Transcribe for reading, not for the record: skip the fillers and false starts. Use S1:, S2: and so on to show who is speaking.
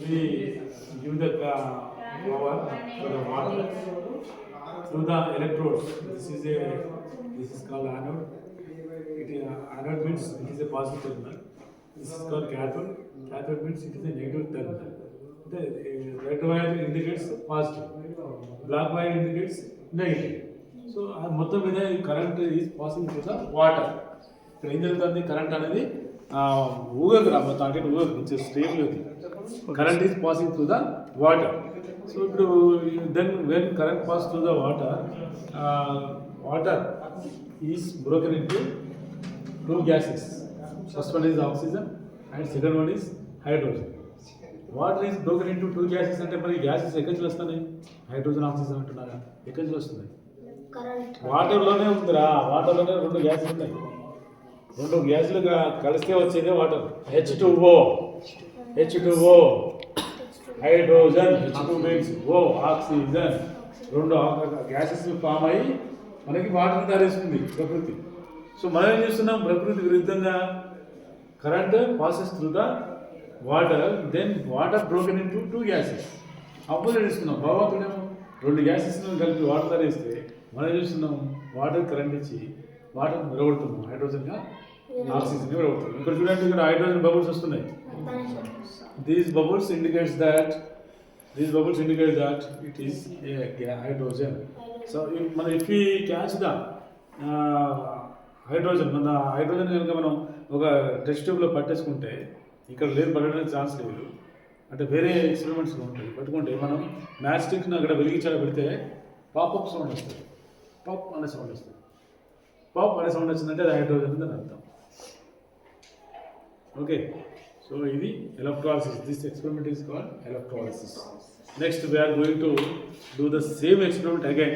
S1: We give the power to the water through the electrodes. This is called anode. Anode means it is a positive terminal. This is called cathode. Cathode means it is a negative terminal. The red wire indicates positive. Black wire indicates negative. So మొత్తం మీద current is passing through the water. ఇక్కడ ఏం జరుగుతుంది, current అనేది ఊగకు రా మొత్తం అంటే ఊగకు కొంచెం స్టేబుల్ అవుతుంది. Current is passing through the water. So ఇప్పుడు then when current pass through the water, water is broken into two gases. First one is oxygen and second one is hydrogen. Water is broken into two gases అంటే మరి gases ఎక్కడి నుంచి వస్తున్నాయి? Hydrogen oxygen అంటున్నారా, ఎక్కడి నుంచి వస్తుంది? వాటర్లోనే ఉందిరా, వాటర్లోనే రెండు గ్యాసులు ఉన్నాయి. రెండు గ్యాసులు కలిస్తే వచ్చేదే water. H2O, H2O, hydrogen, H2 means O, oxygen. రెండు గ్యాసెస్ ఫామ్ అయ్యి మనకి వాటర్ తయారేస్తుంది ప్రకృతి. సో మనం ఏం చేస్తున్నాం, ప్రకృతి విరుద్ధంగా current passes through the water, then water broken in two gases. Opposite ఇస్తున్నాం. భగవంతుడేమో రెండు గ్యాసెస్ కలిపి వాటర్ తయారేస్తే మనం చూస్తున్నాం వాటర్ కరెంట్ ఇచ్చి వాటర్ విడగొడుతున్నాం, హైడ్రోజన్గా ఆక్సిజన్గా విడగొడుతున్నాం. ఇక్కడ చూడండి, ఇక్కడ హైడ్రోజన్ బబుల్స్ వస్తున్నాయి. These bubbles indicates that it is hydrogen. So మన if you catch the hydrogen, మన హైడ్రోజన్ కనుక మనం ఒక టెస్ట్ ట్యూబ్లో పట్టేసుకుంటే ఇక్కడ లేదు, పట్టడానికి ఛాన్స్ లేదు. అంటే వేరే ఎక్స్పెరిమెంట్స్లో ఉంటుంది. పట్టుకుంటే మనం మ్యాచ్ స్టిక్ని అక్కడ వెలిగించాల పెడితే పాపప్ సౌండ్ వస్తుంది. పాప్ అనే సౌండ్ వస్తుంది. పాప్ అనే సౌండ్ వచ్చిందంటే అది హైడ్రోజన్ అని అర్థం. ఓకే, సో ఇది electrolysis. This experiment is called electrolysis. Next we are going to do the same experiment again.